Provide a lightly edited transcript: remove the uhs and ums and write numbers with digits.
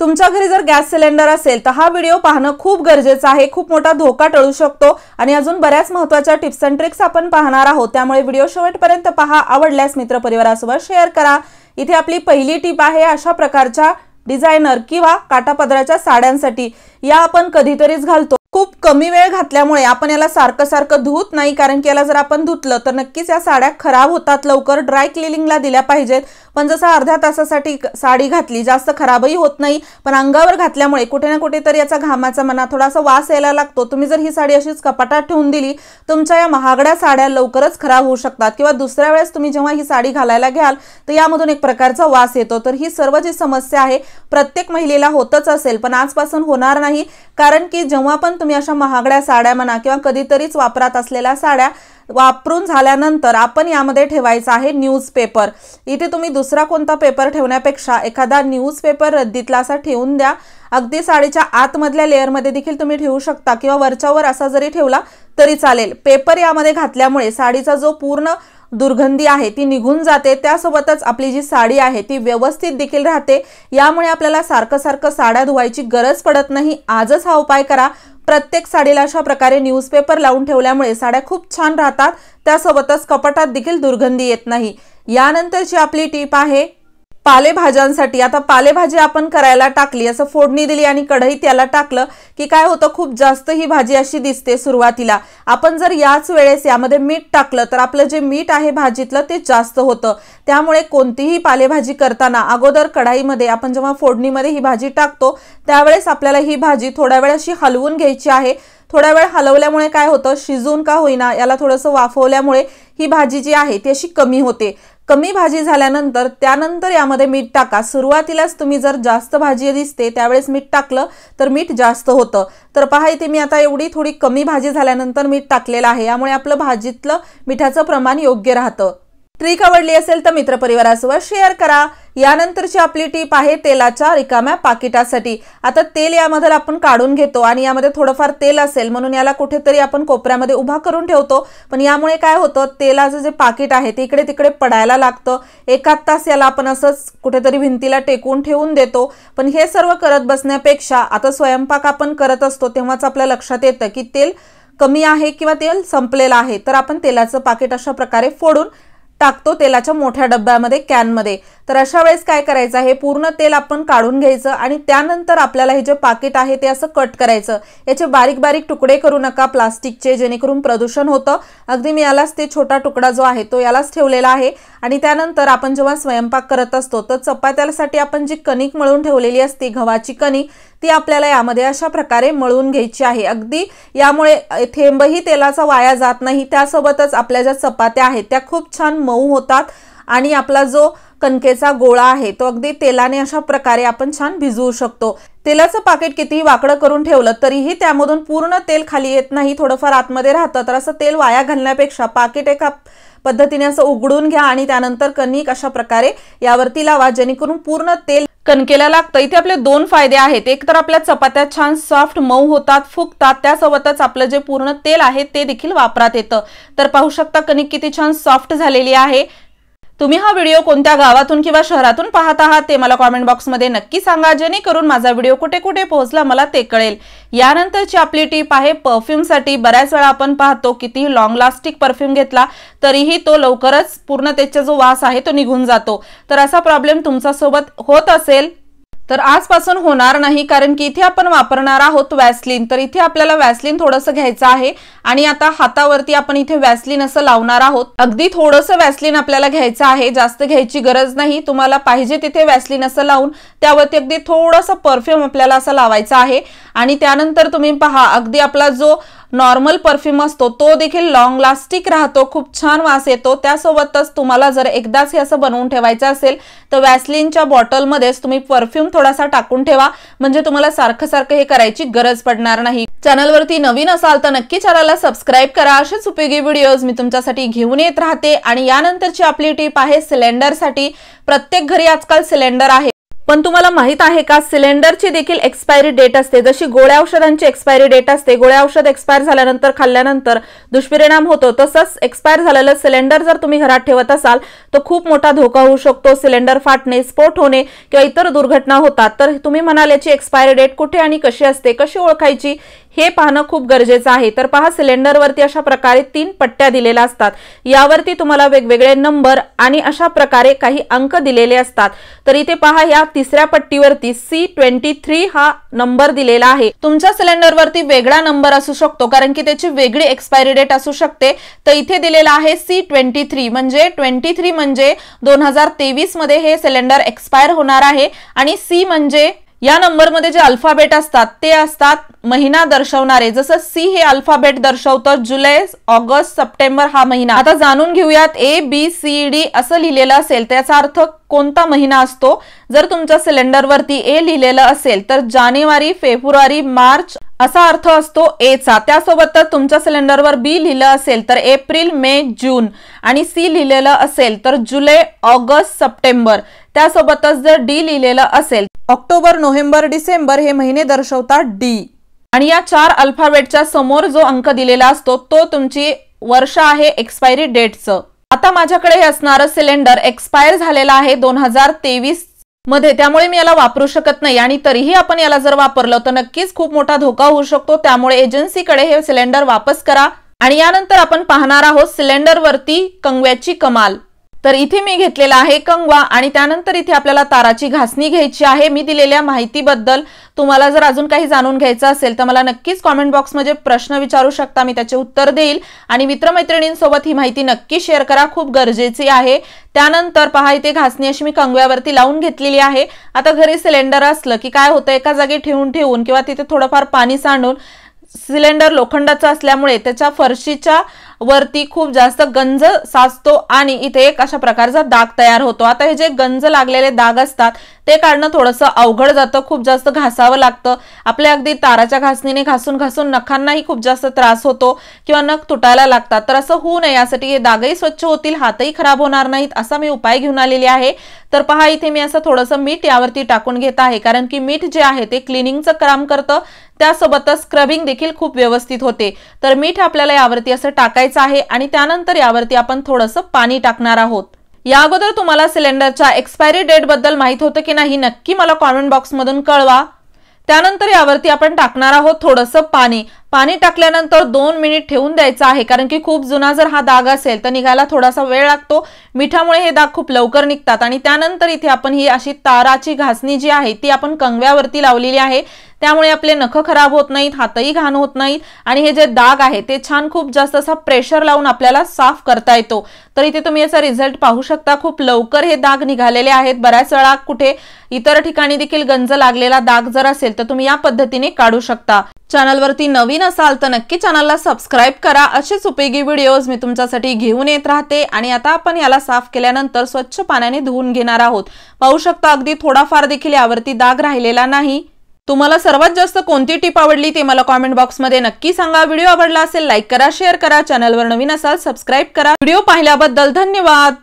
तुमच्या घरी जर गॅस सिलेंडर असेल तर हा व्हिडिओ पाहणं खूप गरजेचं आहे। खूप मोठा धोका टळू शकतो आणि अजून बऱ्याच महत्त्वाच्या टिप्स अँड ट्रिक्स आपण पाहणार आहोत, त्यामुळे व्हिडिओ शेवटपर्यंत पहा। आवडल्यास मित्रपरिवारासोबत शेअर करा। इथे आपली पहिली टिप आहे अशा प्रकारच्या डिझायनर किंवा काटापदराच्या साड्यांसाठी। या आपण कधीतरीच घालतो। खूप कमी वेळ घातल्यामुळे आपण याला सारखं धुत नाही, कारण की याला जर आपण धुतलं तर नक्कीच या साड्या खराब होतात, लवकर ड्राय क्लिनिंगला दिल्या पाहिजेत। पण जसं अर्ध्या तासासाठी साडी घातली जास्त खराबही होत नाही, पण अंगावर घातल्यामुळे कुठे ना कुठे तरी याचा घामाचा म्हणा थोडासा वास यायला लागतो। तुम्ही जर ही साडी अशीच कपाटात ठेवून दिली, तुमच्या या महागड्या साड्या लवकरच खराब होऊ शकतात किंवा दुसऱ्या वेळेस तुम्ही जेव्हा ही साडी घालायला घ्याल तर यामधून एक प्रकारचा वास येतो। तर ही सर्व जी समस्या आहे प्रत्येक महिलेला होतच असेल, पण आजपासून होणार नाही, कारण की जेव्हा पण तुम्ही अशा महागड्या साड्या म्हणा किंवा कधीतरीच वापरात असलेल्या साड्या वापरून झाल्यानंतर आपण यामध्ये ठेवायचा आहे न्यूजपेपर। इथे तुम्ही दुसरा कोणता पेपर ठेवण्यापेक्षा एखादा न्यूजपेपर रद्दीतला असा ठेवून द्या। अगदी साडीच्या आतमधल्या लेयर मध्ये देखील तुम्ही ठेवू शकता किंवा वरच्यावर असा जरी ठेवला तरी चालेल। पेपर यामध्ये घातल्यामुळे साडीचा जो पूर्ण दुर्गंधी आहे ती निघून जाते, त्यासोबतच आपली जी साडी आहे ती व्यवस्थित देखील राहते। यामुळे आपल्याला सारखं साड्या धुवायची गरज पडत नाही। आजच हा उपाय करा। प्रत्येक साडीला अशा प्रकारे न्यूजपेपर लावून ठेवल्यामुळे साड्या खूप छान राहतात, त्यासोबतच कपाटात देखील दुर्गंधी येत नाही। यानंतरची आपली टिप आहे पालेभाज्यांसाठी। आता पालेभाजी आपण करायला टाकली, असं फोडणी दिली आणि कढईत याला टाकलं की काय होतं, खूप जास्त ही भाजी अशी दिसते सुरुवातीला। आपण जर याच वेळेस यामध्ये मीठ टाकलं तर आपलं जे मीठ आहे भाजीतलं ते जास्त होतं। त्यामुळे कोणतीही पालेभाजी करताना अगोदर कढईमध्ये आपण जेव्हा फोडणीमध्ये ही भाजी टाकतो त्यावेळेस आपल्याला ही भाजी थोड्या वेळ अशी हलवून घ्यायची आहे। थोड्या वेळ हलवल्यामुळे काय होतं, शिजून का होईना याला थोडंसं वाफवल्यामुळे ही भाजी जी आहे ती अशी कमी होते। कमी भाजी झाल्यानंतर त्यानंतर यामध्ये मीठ टाका। सुरुवातीलाच तुम्ही जर जास्त भाजी दिसते त्यावेळेस मीठ टाकलं तर मीठ जास्त होतं। तर पहा इथे मी आता एवढी थोडी कमी भाजी झाल्यानंतर मीठ टाकलेलं आहे, यामुळे आपलं भाजीतलं मिठाचं प्रमाण योग्य राहतं। ट्रिक आवडली असेल तर मित्रपरिवारासोबत शेअर करा। यानंतरची आपली टिप आहे तेलाच्या रिकाम्या पाकिटासाठी। आता तेल यामध्ये आपण काढून घेतो आणि यामध्ये थोडंफार तेल असेल म्हणून याला कुठेतरी आपण कोपऱ्यामध्ये उभा करून ठेवतो, पण यामुळे काय होतं, तेलाचं जे पाकिट आहे ते इकडे तिकडे पडायला लागतं। एखाद तास याला आपण असंच कुठेतरी भिंतीला टेकून ठेवून देतो। पण हे सर्व करत बसण्यापेक्षा आता स्वयंपाक आपण करत असतो तेव्हाच आपल्या लक्षात येतं की तेल कमी आहे किंवा तेल संपलेलं आहे, तर आपण तेलाचं पाकिट अशा प्रकारे फोडून टाकतो तेलाच्या मोठ्या डब्यामध्ये, कॅनमध्ये। तर अशा वेळेस काय करायचं, हे पूर्ण तेल आपण काढून घ्यायचं आणि त्यानंतर आपल्याला हे जे पाकिट आहे ते असं कट करायचं। याचे बारीक बारीक तुकडे करू नका प्लास्टिकचे, जेणेकरून प्रदूषण होतं। अगदी मी यालाच ते छोटा तुकडा जो आहे तो यालाच ठेवलेला आहे। आणि त्यानंतर आपण जेव्हा स्वयंपाक करत असतो तर चपात्यासाठी आपण जी कणिक मळून ठेवलेली असते गव्हाची कणिक, ती आपल्याला यामध्ये अशा प्रकारे मळून घ्यायची आहे। अगदी यामुळे थेंबही तेलाचा वाया जात नाही, त्यासोबतच आपल्या ज्या चपात्या आहेत त्या खूप छान मऊ होतात आणि आपला जो कणकेचा गोळा आहे तो अगदी तेलाने अशा प्रकारे आपण छान भिजवू शकतो। तेलाचं पाकिट कितीही वाकडं करून ठेवलं तरीही त्यामधून पूर्ण तेल खाली येत नाही, थोडंफार आतमध्ये राहतं। तर असं तेल वाया घालण्यापेक्षा पाकिट एका पद्धतीने असं उघडून घ्या आणि त्यानंतर कणिक अशा प्रकारे यावरती लावा, जेणेकरून पूर्ण तेल कणकेला लागतं। इथे आपले दोन फायदे आहेत, एक तर आपल्या चपात्या छान सॉफ्ट मऊ होतात, फुगतात, त्यासोबतच आपलं जे पूर्ण तेल आहे ते देखील वापरात येतं। तर पाहू शकता कणिक किती छान सॉफ्ट झालेली आहे। तुम्ही हा व्हिडिओ कोणत्या गावातून किंवा शहरातून पाहत आहात ते मला कमेंट बॉक्समध्ये नक्की सांगा, जेणेकरून माझा व्हिडिओ कुठे कुठे पोहोचला मला ते कळेल। यानंतरची आपली टिप आहे परफ्यूमसाठी। बऱ्याच वेळा आपण पाहतो किती लॉंग लास्टिक परफ्यूम घेतला तरीही तो लवकरच पूर्ण त्याचा जो वास आहे तो निघून जातो। तर असा प्रॉब्लेम तुमच्यासोबत होत असेल तर आजपासून होणार नाही, कारण की इथे आपण वापरणार आहोत वॅसलीन। तर इथे आपल्याला वॅसलीन थोडंसं घ्यायचं आहे आणि आता हातावरती आपण इथे वॅसलीन असं लावणार आहोत। अगदी थोडंसं वॅसलीन आपल्याला घ्यायचं आहे, जास्त घ्यायची गरज नाही। तुम्हाला पाहिजे तिथे वॅसलीन असं लावून त्यावरती अगदी थोडंसं परफ्यूम आपल्याला असं लावायचं आहे। आणि त्यानंतर तुम्ही पहा अगदी आपला जो नॉर्मल परफ्यूम असतो तो देखील लॉंग लास्टिक राहतो, खूप छान वास येतो। त्यासोबतच तुम्हाला जर एकदाच हे असं बनवून ठेवायचं असेल तर वॅसलीनच्या बॉटलमध्येच तुम्ही परफ्यूम थोडासा टाकून ठेवा, म्हणजे तुम्हाला सारखं हे करायची गरज पडणार नाही। चॅनलवरती नवीन असाल तर नक्की चॅनलला सबस्क्राइब करा, असेच उपयोगी व्हिडिओज मी तुमच्यासाठी घेऊन येत राहते। आणि यानंतरची आपली टिप आहे सिलेंडरसाठी। प्रत्येक घरी आजकाल सिलेंडर आहे, पण तुम्हाला माहित आहे का, सिलेंडरची देखील एक्सपायरी डेट असते. जशी गोळ्या औषधांची एक्सपायरी डेट असते, गोळ्या औषध एक्सपायर झाल्यानंतर खाल्ल्यानंतर दुष्परिणाम होतो, तसंच एक्सपायर झालेलं सिलेंडर जर तुम्ही घरात ठेवत असाल तर खूप मोठा धोका होऊ शकतो. सिलेंडर फाटणे, स्फोट होणे किंवा इतर दुर्घटना होतात. तर तुम्ही म्हणाल याची एक्सपायरी डेट कुठे आणि कशी असते, कशी ओळखायची, हे पाहणं खूप गरजेचं आहे. तर पहा, सिलेंडरवरती अशा प्रकारे 3 पट्ट्या दिलेल्या असतात. यावरती तुम्हाला वेगवेगळे नंबर आणि अशा प्रकारे काही अंक दिलेले असतात. तर इथे पहा, या तिसऱ्या पट्टीवरती C23 हा नंबर दिलेला आहे. तुमच्या सिलेंडरवरती वेगळा नंबर असू शकतो, कारण की त्याची वेगळी एक्सपायरी डेट असू शकते. तर इथे दिलेला आहे C23, म्हणजे 23 म्हणजे 2023 मध्ये हे सिलेंडर एक्सपायर होणार आहे. आणि C म्हणजे या नंबरमध्ये जे अल्फाबेट असतात ते असतात महिना दर्शवणारे. जसं C हे अल्फाबेट दर्शवतं जुलै, ऑगस्ट, सप्टेंबर हा महिना. आता जाणून घेऊयात, ABCD असं लिहिलेलं असेल त्याचा अर्थ कोणता महिना असतो. जर तुमच्या सिलेंडरवरती A लिहिलेलं असेल तर जानेवारी, फेब्रुवारी, मार्च असा अर्थ असतो A चा. त्यासोबतच तुमच्या सिलेंडरवर B लिहिलं असेल तर एप्रिल, मे, जून आणि C लिहिलेलं असेल तर जुलै, ऑगस्ट, सप्टेंबर. त्यासोबतच जर D लिहिलेलं असेल ऑक्टोबर, नोव्हेंबर, डिसेंबर हे महिने दर्शवतात D. आणि या 4 अल्फाबेटच्या समोर जो अंक दिलेला असतो तो तुमची वर्ष आहे एक्सपायरी डेटचं. आता माझ्याकडे हे असणारं सिलेंडर एक्सपायर झालेलं आहे 2023 मध्ये, त्यामुळे मी याला वापरू शकत नाही. आणि तरीही आपण याला जर वापरलं तर नक्कीच खूप मोठा धोका होऊ शकतो. त्यामुळे एजन्सीकडे हे सिलेंडर वापस करा. आणि यानंतर आपण पाहणार आहोत सिलेंडरवरती कंगव्याची कमाल. तर इथे मी घेतलेला आहे कंगवा आणि त्यानंतर इथे आपल्याला ताराची घासणी घ्यायची आहे. मी दिलेल्या माहितीबद्दल तुम्हाला जर अजून काही जाणून घ्यायचं असेल तर मला नक्कीच कमेंट बॉक्समध्ये प्रश्न विचारू शकता, मी त्याचे उत्तर देईल. आणि मित्रमैत्रिणींसोबत ही माहिती नक्की शेअर करा, खूप गरजेची आहे. त्यानंतर पहा, इथे घासणी अशी मी कंगव्यावरती लावून घेतलेली आहे. आता घरी सिलेंडर असलं की काय होतं, एका जागी ठेवून किंवा तिथे थोडंफार पाणी सांडून, सिलेंडर लोखंडाचा असल्यामुळे त्याच्या फरशीच्या वरती खूप जास्त गंज साचतो आणि इथे एक अशा प्रकारचा डाग तयार होतो. आता हे जे गंज लागलेले डाग असतात ते काढणं थोडंसं अवघड जातं, खूप जास्त घासावं लागतं. आपल्या अगदी ताराच्या घासणीने घासून घासून नखांनाही खूप जास्त त्रास होतो किंवा नख तुटायला लागतात. तर असं होऊ नये यासाठी हे डागही स्वच्छ होतील, हातही खराब होणार नाहीत, असा मी उपाय घेऊन आलेली आहे. तर पहा, इथे मी असं थोडंसं मीठ यावरती टाकून घेत आहे, कारण की मीठ जे आहे ते क्लिनिंगचं काम करतं, त्यासोबतच स्क्रबिंग देखील खूप व्यवस्थित होते. तर मीठ आपल्याला यावरती असं टाकायचं आहे आणि त्यानंतर यावरती आपण थोडंसं पाणी टाकणार आहोत. या अगोदर तुम्हाला सिलेंडरच्या एक्सपायरी डेट बद्दल माहित होतं की नाही, नक्की मला कमेंट बॉक्स मधून कळवा. त्यानंतर यावरती आपण टाकणार आहोत थोडंसं पाणी. पाणी टाकल्यानंतर 2 मिनिट ठेवून द्यायचं आहे, कारण की खूप जुना जर हा डाग असेल तर निघायला थोडासा वेळ लागतो. मिठामुळे हे डाग खूप लवकर निघतात. आणि त्यानंतर इथे आपण ही अशी ताराची घासणी जी आहे ती आपण कंगव्यावरती लावलेली आहे, त्यामुळे आपले नख खराब होत नाहीत, हातही घाण होत नाहीत आणि हे जे डाग आहे ते छान खूप जास्त असा प्रेशर लावून आपल्याला साफ करता येतो. तर इथे तुम्ही याचा रिझल्ट पाहू शकता, खूप लवकर हे डाग निघालेले आहेत. बऱ्याच वेळा कुठे इतर ठिकाणी देखील गंज लागलेला डाग जर असेल तर तुम्ही या पद्धतीने काढू शकता. चॅनलवरती नवीन असाल तर नक्की चॅनलला सबस्क्राइब करा. असेच उपयोगी व्हिडिओज मी तुमच्यासाठी घेऊन येत राहते. आणि आता आपण याला साफ केल्यानंतर स्वच्छ पाण्याने धुवून घेणार आहोत. पाहू शकता अगदी थोडाफार देखील यावरती डाग राहिलेला नाही. तुम्हाला सर्वात जास्त कोणती टिप आवडली ते मला कमेंट बॉक्समध्ये नक्की सांगा. व्हिडिओ आवडला असेल लाईक करा, शेअर करा, चॅनलवर नवीन असाल सबस्क्राइब करा. व्हिडिओ पाहिल्याबद्दल धन्यवाद.